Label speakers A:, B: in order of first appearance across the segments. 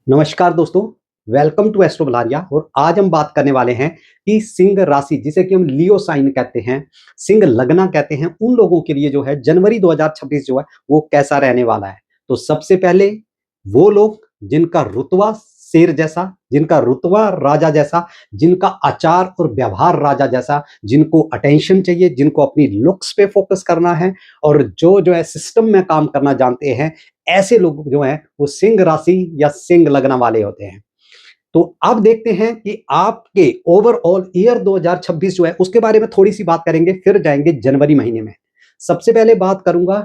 A: नमस्कार दोस्तों। Welcome to Astro Balaria. और आज हम बात करने वाले हैं कि सिंह राशि, जिसे कि हम लियो साइन कहते हैं, सिंह लगना कहते हैं, उन लोगों के लिए जो है जनवरी 2026 जो है वो कैसा रहने वाला है। तो सबसे पहले वो लोग जिनका रुतबा शेर जैसा, जिनका रुतबा राजा जैसा, जिनका आचार और व्यवहार राजा जैसा, जिनको अटेंशन चाहिए, जिनको अपनी लुक्स पे फोकस करना है और जो है सिस्टम में काम करना जानते हैं, ऐसे लोग जो हैं वो सिंह राशि या सिंह लगना वाले होते हैं। तो अब देखते हैं कि आपके ओवरऑल ईयर 2026 जो है उसके बारे में थोड़ी सी बात करेंगे, फिर जाएंगे जनवरी महीने में। सबसे पहले बात करूंगा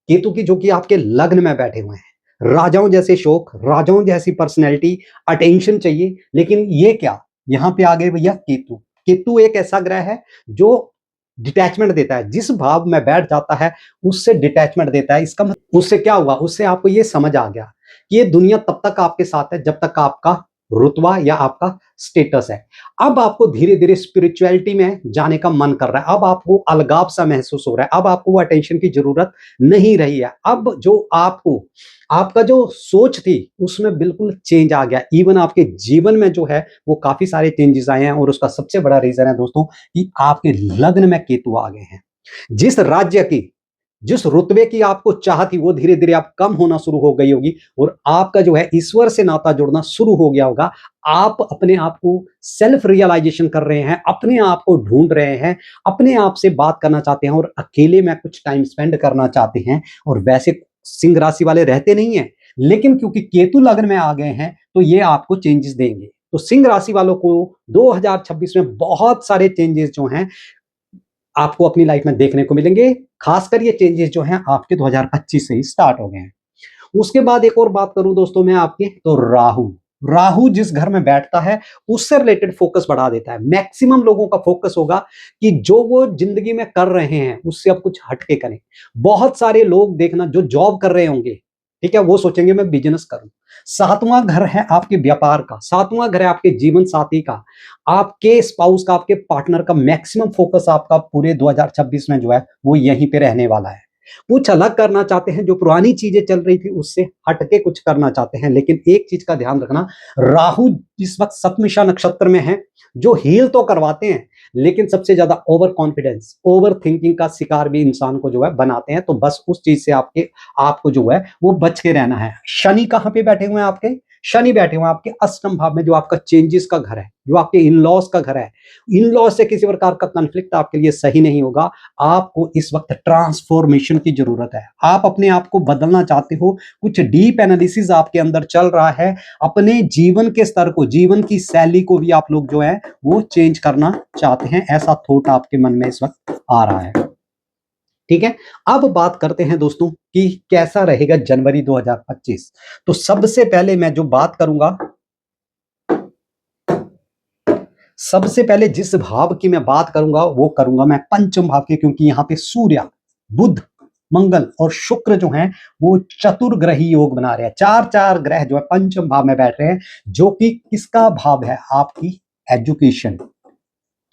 A: केतु की, जो कि आपके लग्न में बैठे हुए हैं। राजाओं जैसे शौक, राजाओं जैसी पर्सनैलिटी, अटेंशन चाहिए, लेकिन ये क्या, यहां पे आ गए भैया केतु। केतु एक ऐसा ग्रह है जो डिटैचमेंट देता है, जिस भाव में बैठ जाता है उससे डिटैचमेंट देता है। इसका मतलब उससे क्या हुआ, उससे आपको ये समझ आ गया कि ये दुनिया तब तक आपके साथ है जब तक आपका रुतबा या आपका स्टेटस है। अब आपको धीरे धीरे स्पिरिचुअलिटी में जाने का मन कर रहा है, अब आपको अलगाव सा महसूस हो रहा है, अब आपको वो अटेंशन की जरूरत नहीं रही है। अब जो आपको आपका जो सोच थी उसमें बिल्कुल चेंज आ गया। इवन आपके जीवन में जो है वो काफी सारे चेंजेस आए हैं, और उसका सबसे बड़ा रीजन है दोस्तों कि आपके लग्न में केतु आ गए हैं। जिस राज्य की, जिस रुतबे की आपको चाह थी, वो धीरे धीरे आप कम होना शुरू हो गई होगी, और आपका जो है ईश्वर से नाता जुड़ना शुरू हो गया होगा। आप अपने आप को सेल्फ रियलाइजेशन कर रहे हैं, अपने आप को ढूंढ रहे हैं, अपने आप से बात करना चाहते हैं और अकेले में कुछ टाइम स्पेंड करना चाहते हैं। और वैसे सिंह राशि वाले रहते नहीं हैं, लेकिन क्योंकि केतु लग्न में आ गए हैं तो ये आपको चेंजेस देंगे। तो सिंह राशि वालों को 2026 में बहुत सारे चेंजेस जो हैं आपको अपनी लाइफ में देखने को मिलेंगे। खासकर ये चेंजेस जो हैं आपके 2025 से ही स्टार्ट हो गए हैं। उसके बाद एक और बात करूं दोस्तों मैं आपकी, तो राहु। राहु जिस घर में बैठता है उससे रिलेटेड फोकस बढ़ा देता है। मैक्सिमम लोगों का फोकस होगा कि जो वो जिंदगी में कर रहे हैं उससे अब कुछ हटके करें। बहुत सारे लोग देखना जो जॉब कर रहे होंगे, ठीक है, वो सोचेंगे मैं बिजनेस करूं। सातवां घर है आपके व्यापार का, सातवां घर है आपके जीवन साथी का, आपके स्पाउस का, आपके पार्टनर का। मैक्सिमम फोकस आपका पूरे 2026 में जो है वो यहीं पे रहने वाला है। कुछ अलग करना चाहते हैं, जो पुरानी चीजें चल रही थी उससे हटके कुछ करना चाहते हैं। लेकिन एक चीज का ध्यान रखना, राहु इस वक्त सप्तमिशा नक्षत्र में है, जो हील तो करवाते हैं लेकिन सबसे ज्यादा ओवर कॉन्फिडेंस, ओवर थिंकिंग का शिकार भी इंसान को जो है बनाते हैं। तो बस उस चीज से आपको जो है वो बच के रहना है। शनि कहां पे बैठे हुए हैं आपके, शनि बैठे हुए हैं आपके अष्टम भाव में, जो आपका चेंजेस का घर है, जो आपके इन लॉज का घर है। इन लॉज से किसी प्रकार का कंफ्लिक्ट आपके लिए सही नहीं होगा। आपको इस वक्त ट्रांसफॉर्मेशन की जरूरत है। आप अपने आप को बदलना चाहते हो, कुछ डीप एनालिसिस आपके अंदर चल रहा है। अपने जीवन के स्तर को, जीवन की शैली को भी आप लोग जो है वो चेंज करना चाहते हैं। ऐसा थॉट आपके मन में इस वक्त आ रहा है, ठीक है। अब बात करते हैं दोस्तों कि कैसा रहेगा जनवरी 2025। तो सबसे पहले मैं जो बात करूंगा, सबसे पहले जिस भाव की मैं बात करूंगा वो करूंगा मैं पंचम भाव की, क्योंकि यहां पे सूर्य, बुध, मंगल और शुक्र जो हैं वो चतुर्ग्रही योग बना रहे हैं। चार चार ग्रह जो है पंचम भाव में बैठ रहे हैं, जो कि किसका भाव है, आपकी एजुकेशन,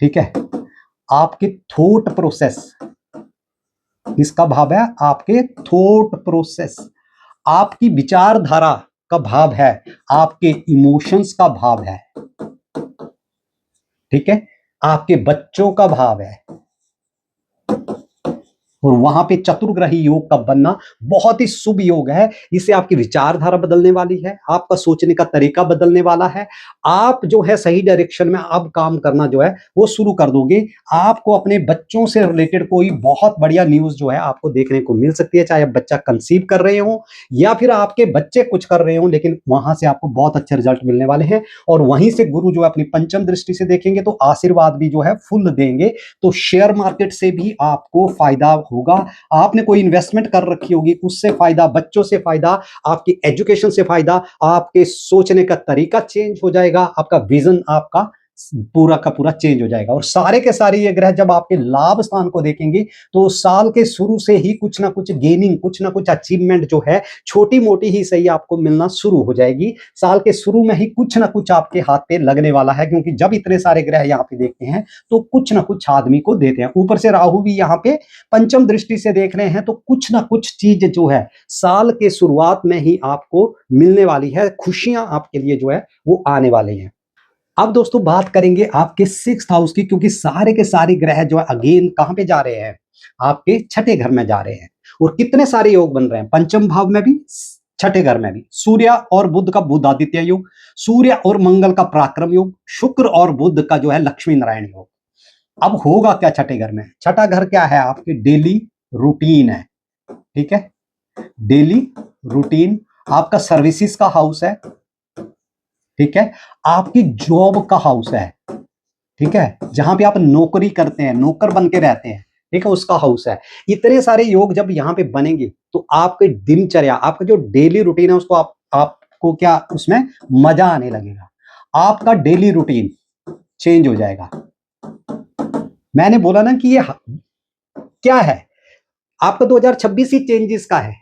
A: ठीक है, आपके थॉट प्रोसेस। किसका भाव है, आपके थॉट प्रोसेस, आपकी विचारधारा का भाव है, आपके इमोशंस का भाव है, ठीक है, आपके बच्चों का भाव है। और वहां पे चतुर्ग्रही योग का बनना बहुत ही शुभ योग है। इससे आपकी विचारधारा बदलने वाली है, आपका सोचने का तरीका बदलने वाला है। आप जो है सही डायरेक्शन में अब काम करना जो है वो शुरू कर दोगे। आपको अपने बच्चों से रिलेटेड कोई बहुत बढ़िया न्यूज जो है आपको देखने को मिल सकती है, चाहे आप बच्चा कंसीव कर रहे हो या फिर आपके बच्चे कुछ कर रहे हो, लेकिन वहां से आपको बहुत अच्छे रिजल्ट मिलने वाले हैं। और वहीं से गुरु जो है अपनी पंचम दृष्टि से देखेंगे तो आशीर्वाद भी जो है फुल देंगे। तो शेयर मार्केट से भी आपको फायदा होगा। आपने कोई इन्वेस्टमेंट कर रखी होगी उससे फायदा, बच्चों से फायदा, आपकी एजुकेशन से फायदा, आपके सोचने का तरीका चेंज हो जाएगा, आपका विजन आपका पूरा का पूरा चेंज हो जाएगा। और सारे के सारे ये ग्रह जब आपके लाभ स्थान को देखेंगे तो साल के शुरू से ही कुछ ना कुछ गेनिंग, कुछ ना कुछ अचीवमेंट जो है छोटी मोटी ही सही आपको मिलना शुरू हो जाएगी। साल के शुरू में ही कुछ ना कुछ आपके हाथ पे लगने वाला है, क्योंकि जब इतने सारे ग्रह यहाँ पे देखते हैं तो कुछ ना कुछ आदमी को देते हैं। ऊपर से राहु भी यहाँ पे पंचम दृष्टि से देख रहे हैं, तो कुछ ना कुछ चीज जो है साल के शुरुआत में ही आपको मिलने वाली है, खुशियां आपके लिए जो है वो आने वाली हैं। अब दोस्तों बात करेंगे आपके 6th हाउस की, क्योंकि सारे के सारे ग्रह जो है अगेन कहां पे जा रहे हैं, आपके छठे घर में जा रहे हैं। और कितने सारे योग बन रहे हैं, पंचम भाव में भी, छठे घर में भी। सूर्य और बुध का बुध आदित्य योग, सूर्य और मंगल का पराक्रम योग, शुक्र और बुध का जो है लक्ष्मी नारायण योग। अब होगा क्या छठे घर में, छठा घर क्या है, आपकी डेली रूटीन है, ठीक है, डेली रूटीन। आपका सर्विसेज का हाउस है, ठीक है, आपकी जॉब का हाउस है, ठीक है, जहां पे आप नौकरी करते हैं, नौकर बन के रहते हैं, ठीक है, उसका हाउस है। इतने सारे योग जब यहां पे बनेंगे तो आपके दिनचर्या, आपका जो डेली रूटीन है उसको आपको क्या उसमें मजा आने लगेगा। आपका डेली रूटीन चेंज हो जाएगा। मैंने बोला ना कि ये क्या है, आपका 2026 ही चेंजेस का है।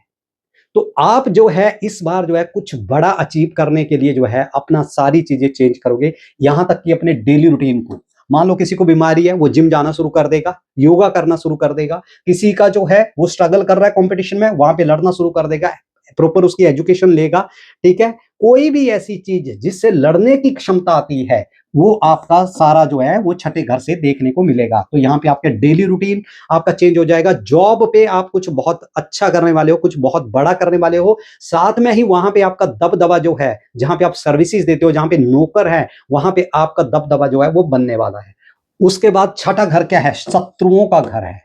A: तो आप जो है इस बार जो है कुछ बड़ा अचीव करने के लिए जो है अपना सारी चीजें चेंज करोगे, यहां तक कि अपने डेली रूटीन को। मान लो किसी को बीमारी है, वो जिम जाना शुरू कर देगा, योगा करना शुरू कर देगा। किसी का जो है वो स्ट्रगल कर रहा है कंपटीशन में, वहां पे लड़ना शुरू कर देगा, प्रॉपर उसकी एजुकेशन लेगा, ठीक है। कोई भी ऐसी चीज जिससे लड़ने की क्षमता आती है वो आपका सारा जो है वो छठे घर से देखने को मिलेगा। तो यहाँ पे आपके डेली रूटीन आपका चेंज हो जाएगा। जॉब पे आप कुछ बहुत अच्छा करने वाले हो, कुछ बहुत बड़ा करने वाले हो। साथ में ही वहां पे आपका दबदबा जो है, जहां पे आप सर्विसेज देते हो, जहां पे नौकर है, वहां पे आपका दबदबा जो है वो बनने वाला है। उसके बाद छठा घर क्या है, शत्रुओं का घर है,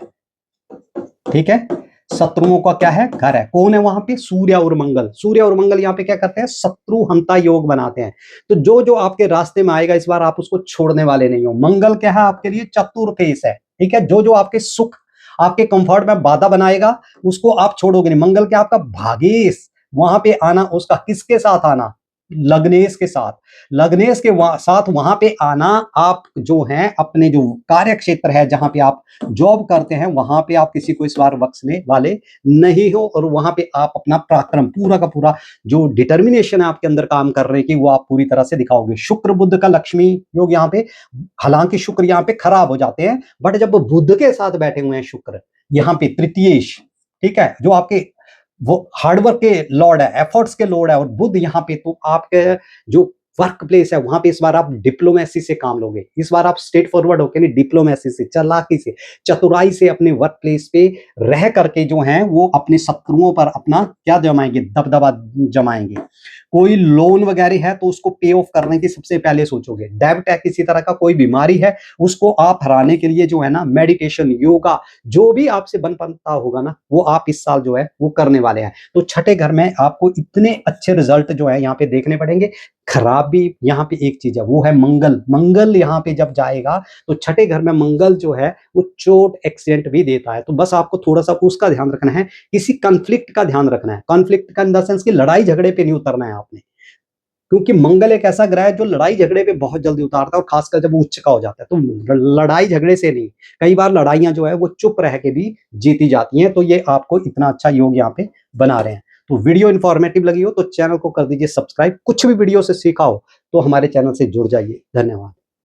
A: ठीक है, शत्रुओं का क्या है, घर है। कौन है वहां पे, सूर्य और मंगल। सूर्य और मंगल यहाँ पे क्या करते हैं, शत्रु हंता योग बनाते हैं। तो जो जो आपके रास्ते में आएगा इस बार आप उसको छोड़ने वाले नहीं हो। मंगल क्या है आपके लिए, चतुर केस है, ठीक है। जो जो आपके सुख, आपके कंफर्ट में बाधा बनाएगा उसको आप छोड़ोगे नहीं। मंगल क्या, आपका भागेश, वहां पे आना, उसका किसके साथ आना, लग्नेश के साथ। लग्नेश के साथ वहां पे आना, आप जो हैं अपने जो कार्य क्षेत्र है, जहां पे आप जॉब करते हैं, वहां पे आप किसी को इस बार बख्शने वाले नहीं हो। और वहां पे आप अपना पराक्रम, पूरा का पूरा जो डिटर्मिनेशन है आपके अंदर काम करने की, वो आप पूरी तरह से दिखाओगे। शुक्र बुध का लक्ष्मी योग यहाँ पे, हालांकि शुक्र यहाँ पे खराब हो जाते हैं, बट जब बुध के साथ बैठे हुए हैं शुक्र यहाँ पे तृतीयेश, ठीक है, जो आपके वो हार्डवर्क के लॉर्ड है, एफर्ट्स के लॉर्ड है, और बुध यहाँ पे, तो आपके जो वर्क प्लेस है वहां पे इस बार आप डिप्लोमेसी से काम लोगे। इस बार आप स्ट्रेट फॉरवर्ड होकर नहीं, डिप्लोमेसी से, चालाकी से, चतुराई से अपने वर्क प्लेस पे रह करके जो है वो अपने शत्रुओं पर अपना क्या जमाएंगे, दबदबा जमाएंगे। कोई लोन वगैरह है तो उसको पे ऑफ करने की सबसे पहले सोचोगे। डेब्ट है, किसी तरह का कोई बीमारी है, उसको आप हराने के लिए जो है ना मेडिटेशन, योगा, जो भी आपसे बन पाता होगा ना वो आप इस साल जो है वो करने वाले हैं। तो छठे घर में आपको इतने अच्छे रिजल्ट जो है यहाँ पे देखने पड़ेंगे। खराब भी यहाँ पे एक चीज है, वो है मंगल। मंगल यहाँ पे जब जाएगा तो छठे घर में मंगल जो है वो चोट एक्सीडेंट भी देता है। तो बस आपको थोड़ा सा उसका ध्यान रखना है, किसी कॉन्फ्लिक्ट का ध्यान रखना है। कॉन्फ्लिक्ट का इन द सेंस की लड़ाई झगड़े पे नहीं उतरना है आपने, क्योंकि मंगल एक ऐसा ग्रह है जो लड़ाई झगड़े पे बहुत जल्दी उतारता है, और खासकर जब वो उच्च का हो जाता है। तो लड़ाई झगड़े से नहीं, कई बार लड़ाइयां जो है वो चुप रह के भी जीती जाती हैं। तो ये आपको इतना अच्छा योग यहाँ पे बना रहे हैं। तो वीडियो इन्फॉर्मेटिव लगी हो तो चैनल को कर दीजिए सब्सक्राइब। कुछ भी वीडियो से सीखा हो तो हमारे चैनल से जुड़ जाइए। धन्यवाद।